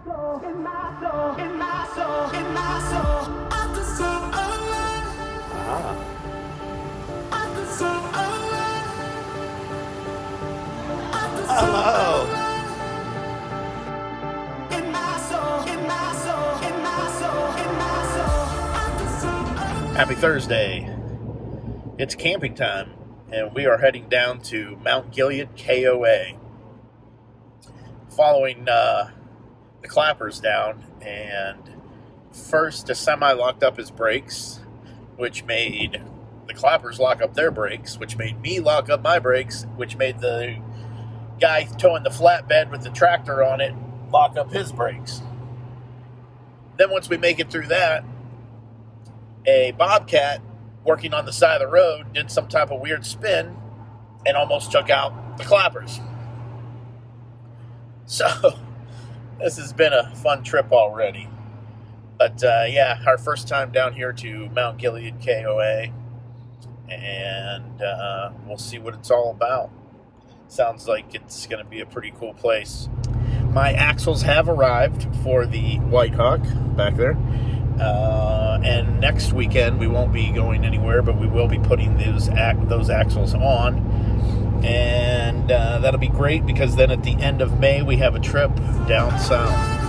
Hello. Happy Thursday. It's camping time, and we are heading down to Mt Gilead KOA. Following the clappers down, and first a semi locked up his brakes, which made the clappers lock up their brakes, which made me lock up my brakes, which made the guy towing the flatbed with the tractor on it lock up his brakes. Then once we make it through that, a bobcat working on the side of the road did some type of weird spin and almost took out the clappers. So this has been a fun trip already. But yeah, our first time down here to Mt Gilead KOA, and we'll see what it's all about. Sounds like it's going to be a pretty cool place. My axles have arrived for the WhiteHawk back there. And next weekend we won't be going anywhere, but we will be putting those axles on. And that'll be great, because then at the end of May we have a trip down south.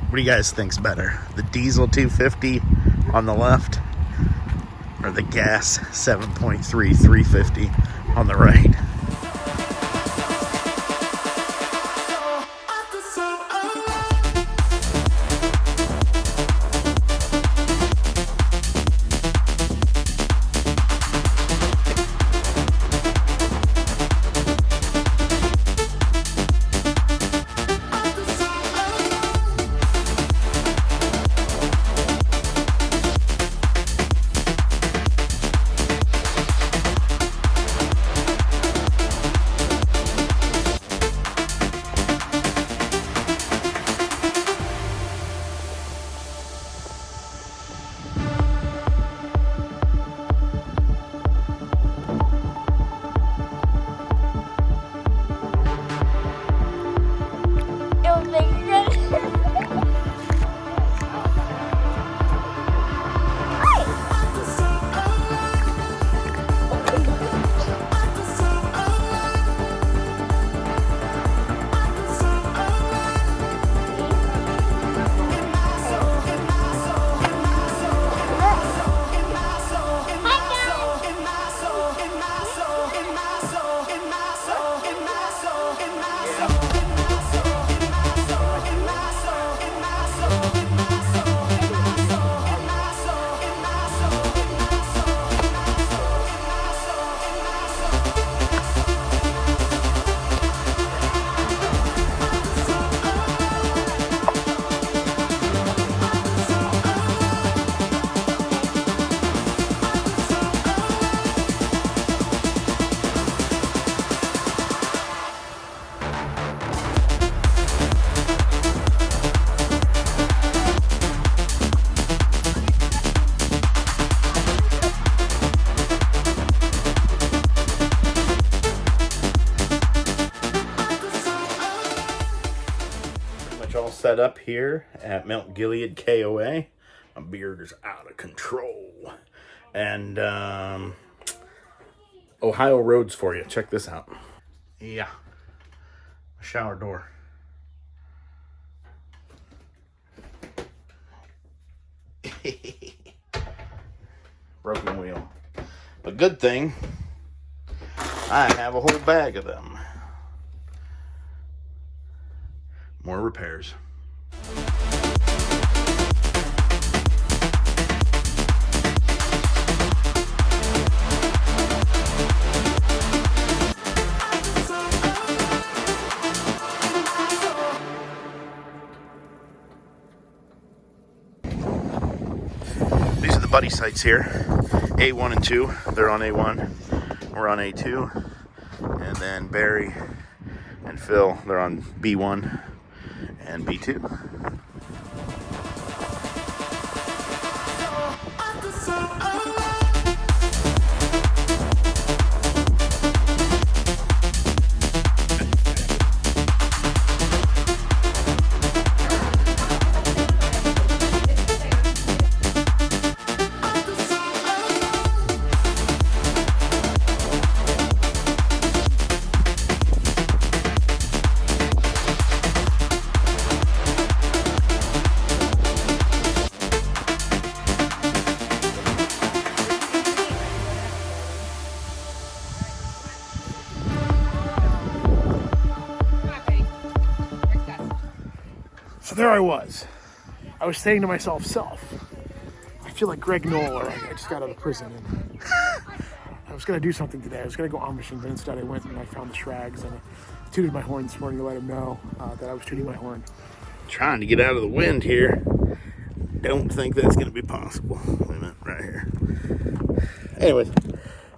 What do you guys think's better? The diesel 250 on the left, or the gas 7.3 350 on the right? All set up here at Mt Gilead KOA. My beard is out of control. And Ohio roads for you. Check this out. Yeah. A shower door. Broken wheel. But good thing, I have a whole bag of them. More repairs. These are the buddy sites here. A1 and 2. They're on A1. We're on A2. And then Barry and Phil, they're on B1. and B2. So there I was saying to myself, I feel like Greg Knoll, or I just got out of prison, and I was gonna do something today. I was gonna go ambushing, but instead I went and I found the Schraggs, and I tooted my horn this morning to let him know that I was tooting my horn. Trying to get out of the wind here. Don't think that's gonna be possible. Wait a minute, right here. Anyways,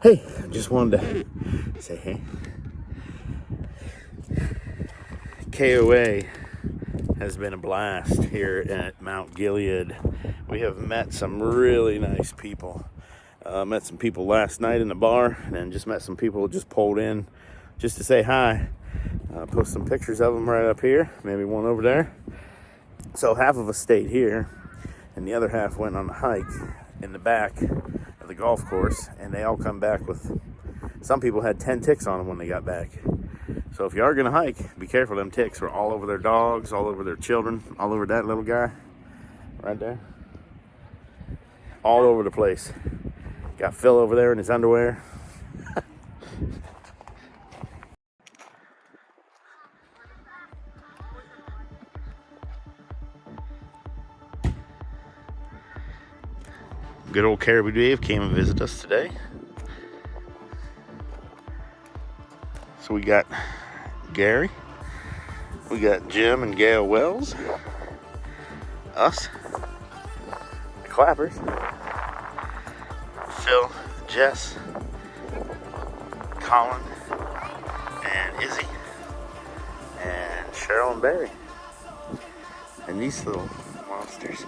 hey, I just wanted to say hey. KOA has been a blast here at Mt Gilead. We have met some really nice people. Met some people last night in the bar, and then just met some people who just pulled in just to say hi. Post some pictures of them right up here, maybe one over there. So half of us stayed here, and the other half went on a hike in the back of the golf course, and they all come back with, some people had 10 ticks on them when they got back. So if you are gonna hike, be careful. Them ticks were all over their dogs, all over their children, all over that little guy right there. All over the place. Got Phil over there in his underwear. Good old Caribou Dave came and visited us today. So we got Gary, we got Jim and Gail Wells, us, the Clappers, Phil, Jess, Colin, and Izzy, and Cheryl and Barry, and these little monsters.